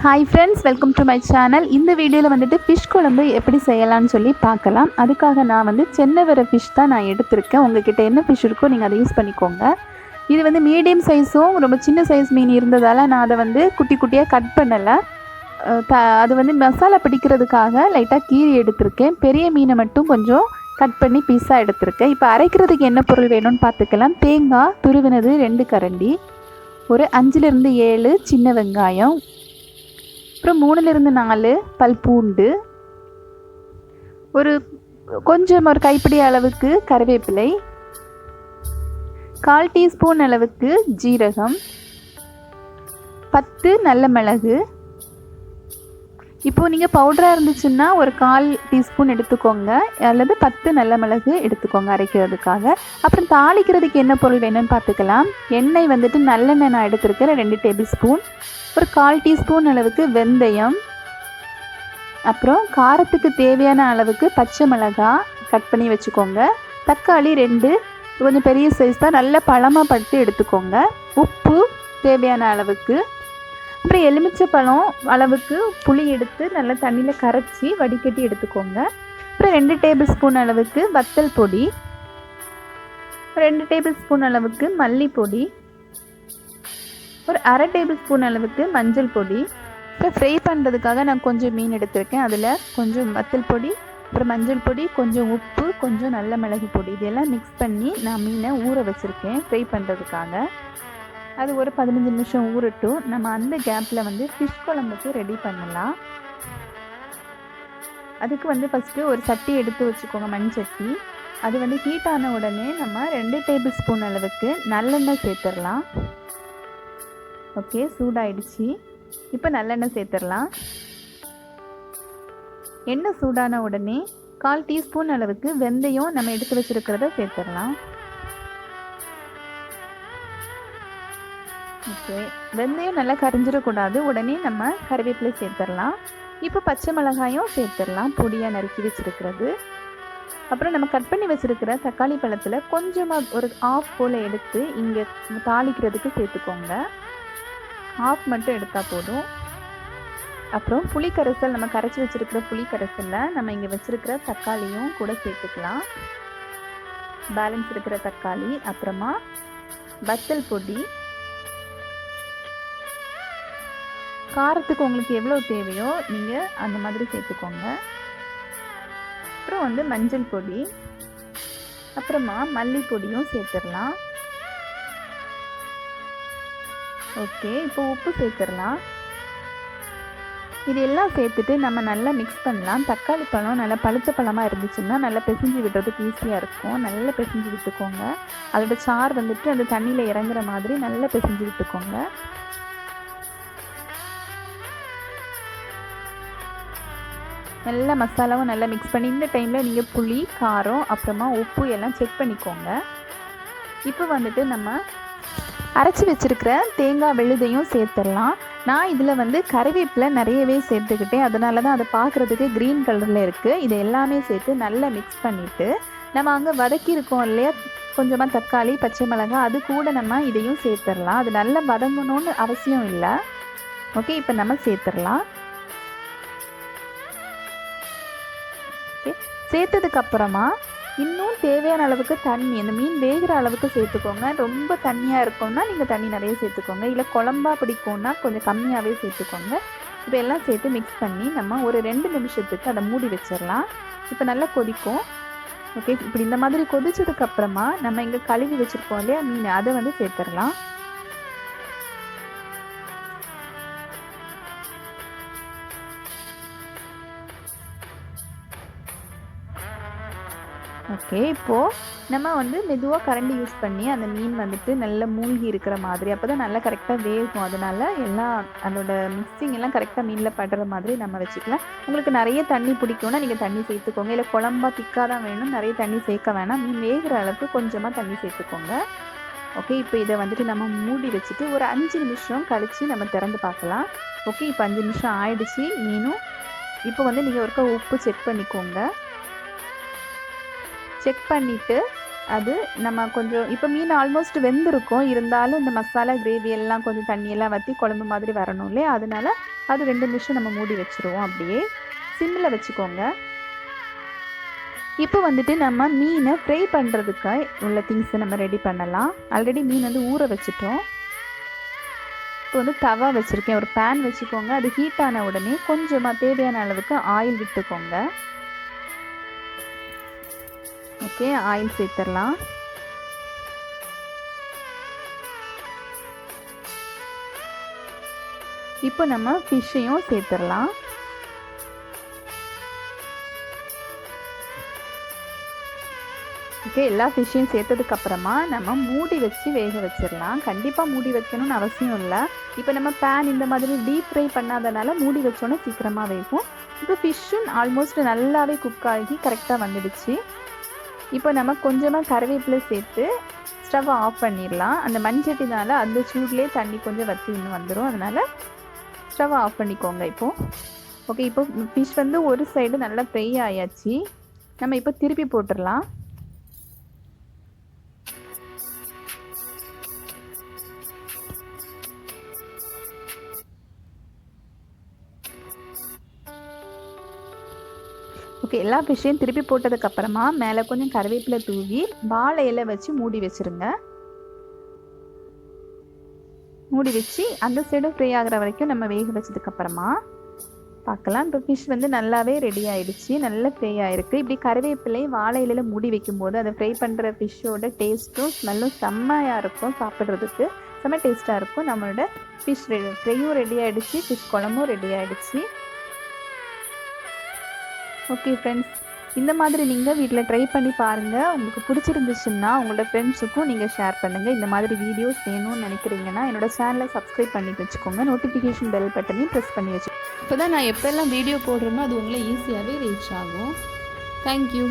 Hi friends, welcome to my channel. இந்த வீடியோவில் வந்துட்டு ஃபிஷ் குழம்பு எப்படி செய்யலாம்னு சொல்லி பார்க்கலாம். அதுக்காக நான் வந்து சென்னவர ஃபிஷ் தான் நான் எடுத்திருக்கேன். உங்ககிட்ட என்ன ஃபிஷ் இருக்கோ நீங்கள் அதை யூஸ் பண்ணிக்கோங்க. இது வந்து மீடியம் சைஸும் ரொம்ப சின்ன சைஸ் மீன் இருந்ததால் நான் அதை வந்து குட்டி குட்டியாக கட் பண்ணலை. அது வந்து மசாலா பிடிக்கிறதுக்காக லைட்டாக கீரி எடுத்திருக்கேன். பெரிய மீனை மட்டும் கொஞ்சம் கட் பண்ணி பீஸாக எடுத்திருக்கேன். இப்போ அரைக்கிறதுக்கு என்ன பொருள் வேணும்னு பார்த்துக்கலாம். தேங்காய் துருவினது 2 கரண்டி, ஒரு 5லிருந்து 7 சின்ன வெங்காயம், அப்புறம் 3லிருந்து 4 பல் பூண்டு, ஒரு கைப்பிடி அளவுக்கு கறிவேப்பிலை, 1/4 டீஸ்பூன் அளவுக்கு ஜீரகம், 10 நல்ல மிளகு. இப்போது நீங்கள் பவுடராக இருந்துச்சுன்னா ஒரு 1/4 டீஸ்பூன் எடுத்துக்கோங்க, அல்லது 10 நல்ல மிளகு எடுத்துக்கோங்க அரைக்கிறதுக்காக. அப்புறம் தாளிக்கிறதுக்கு என்ன பொருள் வேணும்னு பார்த்துக்கலாம். எண்ணெய் வந்துட்டு நல்லெண்ணெய் நான் எடுத்துருக்கேன் 2 டேபிள் ஸ்பூன், ஒரு 1/4 டீஸ்பூன் அளவுக்கு வெந்தயம், அப்புறம் காரத்துக்கு தேவையான அளவுக்கு பச்சை மிளகாய் கட் பண்ணி வச்சுக்கோங்க, தக்காளி 2 கொஞ்சம் பெரிய சைஸ் தான், நல்ல பழமாக பட்டு எடுத்துக்கோங்க, உப்பு தேவையான அளவுக்கு, அப்புறம் எலுமிச்சை பழம் அளவுக்கு புளி எடுத்து நல்லா தண்ணியில் கரைச்சி வடிகட்டி எடுத்துக்கோங்க. அப்புறம் 2 டேபிள் ஸ்பூன் அளவுக்கு வத்தல் பொடி, 2 டேபிள் ஸ்பூன் அளவுக்கு மல்லிப்பொடி, ஒரு 1/2 டேபிள் ஸ்பூன் அளவுக்கு மஞ்சள் பொடி. இப்போ ஃப்ரை பண்ணுறதுக்காக நான் கொஞ்சம் மீன் எடுத்திருக்கேன். அதில் கொஞ்சம் வத்தல் பொடி, அப்புறம் மஞ்சள் பொடி, கொஞ்சம் உப்பு, கொஞ்சம் நல்ல மிளகு பொடி, இதெல்லாம் மிக்ஸ் பண்ணி நான் மீனை ஊற வச்சுருக்கேன் ஃப்ரை பண்ணுறதுக்காக. அது ஒரு 15 நிமிஷம் ஊறட்டும். நம்ம அந்த கேப்பில் வந்து ஃபிஷ் குழம்புக்கு ரெடி பண்ணலாம். அதுக்கு வந்து ஃபஸ்ட்டு ஒரு சட்டி எடுத்து வச்சுக்கோங்க, மண் சட்டி. அது வந்து ஹீட் ஆன உடனே நம்ம 2 டேபிள் ஸ்பூன் அளவுக்கு நல்லெண்ணெய் சேர்த்துடலாம். ஓகே, சூடாயிடுச்சு. இப்போ நல்லெண்ணெய் சேர்த்துடலாம். எண்ணெய் சூடான உடனே 1/4 டீஸ்பூன் அளவுக்கு வெந்தயம் நம்ம எடுத்து வச்சுருக்கிறத சேர்த்துடலாம். ஓகே, வெந்தயம் நல்லா கரிஞ்சிடக்கூடாது. உடனே நம்ம கறிவேப்பிலை சேர்த்துடலாம். இப்போ பச்சை மிளகாயும் சேர்த்துடலாம், பொடியாக நறுக்கி வச்சுருக்கிறது. அப்புறம் நம்ம கட் பண்ணி வச்சுருக்கிற தக்காளி பழத்தில் கொஞ்சமாக ஒரு 1/2 போல் எடுத்து இங்கே தாளிக்கிறதுக்கு சேர்த்துக்கோங்க. 1/2 மட்டும் எடுத்தால் போதும். அப்புறம் புளி கரைசல், நம்ம கரைச்சி வச்சுருக்கிற புளி கரைசலில் நம்ம இங்கே வச்சுருக்கிற தக்காளியும் கூட சேர்த்துக்கலாம், பேலன்ஸ் இருக்கிற தக்காளி. அப்புறமா வத்தல் பொடி, காரத்துக்கு உங்களுக்கு எவ்வளோ தேவையோ நீங்கள் அந்த மாதிரி சேர்த்துக்கோங்க. அப்புறம் வந்து மஞ்சள் பொடி, அப்புறமா மல்லிப்பொடியும் சேர்த்துடலாம். ஓகே, இப்போ உப்பு சேர்த்துடலாம். இது எல்லாம் சேர்த்துட்டு நம்ம நல்லா மிக்ஸ் பண்ணலாம். தக்காளி பழம் நல்லா பழுத்த பழமாக இருந்துச்சுன்னா நல்லா பிசைஞ்சு விடுறதுக்கு ஈஸியாக இருக்கும். நல்லா பிசைஞ்சு விட்டுக்கோங்க. அதோட சாறு வந்துட்டு அந்த தண்ணியில் இறங்குற மாதிரி நல்லா பிசைஞ்சு விட்டுக்கோங்க. நல்லா மசாலாவும் நல்லா மிக்ஸ் பண்ணி இந்த டைமில் நீங்கள் புளி, காரம், அப்புறமா உப்பு எல்லாம் செக் பண்ணிக்கோங்க. இப்போ வந்துட்டு நம்ம அரைச்சி வச்சுருக்கிற தேங்காய் விழுதையும் சேர்த்துடலாம். நான் இதில் வந்து கறிவேப்பிலை நிறையவே சேர்த்துக்கிட்டேன், அதனால தான் அதை பார்க்குறதுக்கு க்ரீன் கலரில் இருக்குது. இதை எல்லாமே சேர்த்து நல்லா மிக்ஸ் பண்ணிவிட்டு நம்ம அங்கே வதக்கியிருக்கோம் இல்லையா கொஞ்சமாக தக்காளி, பச்சை மிளகாய், அது கூட நம்ம இதையும் சேர்த்துடலாம். அது நல்லா வதங்கணும்னு அவசியம் இல்லை. ஓகே, இப்போ நம்ம சேர்த்துடலாம். சேர்த்ததுக்கப்புறமா இன்னும் தேவையான அளவுக்கு தண்ணி, அந்த மீன் வேகிற அளவுக்கு சேர்த்துக்கோங்க. ரொம்ப தண்ணியாக இருக்கும்னா நீங்கள் தண்ணி நிறைய சேர்த்துக்கோங்க, இல்லை குழம்பா பிடிக்கும்னா கொஞ்சம் கம்மியாகவே சேர்த்துக்கோங்க. இப்போ எல்லாம் சேர்த்து மிக்ஸ் பண்ணி நம்ம ஒரு 2 நிமிஷத்துக்கு அதை மூடி வச்சிடலாம். இப்போ நல்லா கொதிக்கும். ஓகே, இப்படி இந்த மாதிரி கொதிச்சதுக்கப்புறமா நம்ம இங்கே கழுவி வச்சுருக்கோம் இல்லையா மீன், அதை வந்து சேர்த்துடலாம். ஓகே, இப்போது நம்ம வந்து மெதுவாக கரண்டி யூஸ் பண்ணி அந்த மீன் வந்துட்டு நல்லா மூழ்கி இருக்கிற மாதிரி, அப்போ தான் நல்லா கரெக்டாக வேகும். அதனால் எல்லாம் அதோட மிக்சிங் எல்லாம் கரெக்டாக மீனில் படுற மாதிரி நம்ம வச்சுக்கலாம். உங்களுக்கு நிறைய தண்ணி பிடிக்கும்னா நீங்கள் தண்ணி சேர்த்துக்கோங்க, இல்லை குழம்பா திக்காக தான் வேணும், நிறைய தண்ணி சேர்க்க வேணாம். மீன் வேகிற அளவுக்கு கொஞ்சமாக தண்ணி சேர்த்துக்கோங்க. ஓகே, இப்போ இதை வந்துட்டு நம்ம மூடி வச்சுட்டு ஒரு 5 நிமிஷம் கழித்து நம்ம திறந்து பார்க்கலாம். ஓகே, இப்போ 5 நிமிஷம் ஆயிடுச்சு மீனும். இப்போ வந்து நீங்கள் ஒருக்கா உப்பு செக் பண்ணிக்கோங்க. செக் பண்ணிவிட்டு அது நம்ம கொஞ்சம் இப்போ மீன் ஆல்மோஸ்ட் வெந்திருக்கும், இருந்தாலும் இந்த மசாலா கிரேவி எல்லாம் கொஞ்சம் தண்ணியெல்லாம் வற்றி குழம்பு மாதிரி வரணும் இல்லையா, அதனால அது 2 நிமிஷம் நம்ம மூடி வச்சுருவோம். அப்படியே சிம்மில் வச்சுக்கோங்க. இப்போ வந்துட்டு நம்ம மீனை ஃப்ரை பண்ணுறதுக்கு உள்ள திங்ஸை நம்ம ரெடி பண்ணலாம். ஆல்ரெடி மீன் வந்து ஊற வச்சுட்டோம். இப்போ வந்து தவா வச்சுருக்கேன். ஒரு பேன் வச்சுக்கோங்க. அது ஹீட் ஆன உடனே கொஞ்சமாக தேவையான அளவுக்கு ஆயில் விட்டுக்கோங்க. ஓகே, ஆயில் சேர்த்துடலாம். இப்போ நம்ம ஃபிஷ்ஷையும் சேர்த்துடலாம். ஓகே, எல்லா ஃபிஷ்ஷையும் சேர்த்ததுக்கப்புறமா நம்ம மூடி வச்சு வேக வச்சிடலாம். கண்டிப்பாக மூடி வைக்கணும்னு அவசியம் இல்லை. இப்போ நம்ம பேன் இந்த மாதிரி டீப் ஃப்ரை பண்ணாதனால மூடி வச்சோன்னே சீக்கிரமாக வேகும். இப்போ ஃபிஷ்ஷும் ஆல்மோஸ்ட் நல்லாவே குக் ஆகி கரெக்டாக வந்துடுச்சு. இப்போ நம்ம கொஞ்சமாக கருவேப்பிலை சேர்த்து ஸ்டவ் ஆஃப் பண்ணிடலாம். அந்த மண்சட்டினால அந்த சூட்லேயே தண்ணி கொஞ்சம் வற்றி இன்னும் வந்துடும். அதனால் ஸ்டவ் ஆஃப் பண்ணிக்கோங்க இப்போது. ஓகே, இப்போ ஃபிஷ் வந்து ஒரு சைடு நல்லா ஃப்ரை ஆயாச்சு. நம்ம இப்போ திருப்பி போட்டுடலாம். ஓகே, எல்லா ஃபிஷ்ஷையும் திருப்பி போட்டதுக்கப்புறமா மேலே கொஞ்சம் கருவேப்பிலை தூவி வாழை இலை வச்சு மூடி வச்சுருங்க. மூடி வச்சு அந்த சைடும் ஃப்ரை ஆகிற வரைக்கும் நம்ம வேக வச்சதுக்கப்புறமா பார்க்கலாம். இப்போ ஃபிஷ் வந்து நல்லாவே ரெடி ஆகிடுச்சு. நல்லா ஃப்ரை ஆகிருக்கு. இப்படி கருவேப்பிலை வாழை இலையில் மூடி வைக்கும்போது அதை ஃப்ரை பண்ணுற ஃபிஷ்ஷோட டேஸ்ட்டும் ஸ்மெல்லும் செம்மையாக இருக்கும். சாப்பிட்றதுக்கு செம்ம டேஸ்ட்டாக இருக்கும். நம்மளோட ஃபிஷ் ஃப்ரையும் ரெடி ஆகிடுச்சு, ஃபிஷ் குழம்பும் ரெடி ஆகிடுச்சு. ஓகே ஃப்ரெண்ட்ஸ், இந்த மாதிரி நீங்கள் வீட்டில் ட்ரை பண்ணி பாருங்கள். உங்களுக்கு பிடிச்சிருந்துச்சுன்னா உங்களோட ஃப்ரெண்ட்ஸுக்கும் நீங்கள் ஷேர் பண்ணுங்கள். இந்த மாதிரி வீடியோஸ் வேணும்னு நினைக்கிறீங்கன்னா என்னோடய சேனலை சப்ஸ்கிரைப் பண்ணி வச்சுக்கோங்க. நோட்டிஃபிகேஷன் பெல் பட்டனையும் ப்ரெஸ் பண்ணி வச்சுக்கோங்க. இப்போ தான் நான் எப்போல்லாம் வீடியோ போடுறேனோ அது உங்களை ஈஸியாகவே ரீச் ஆகும். தேங்க்யூ.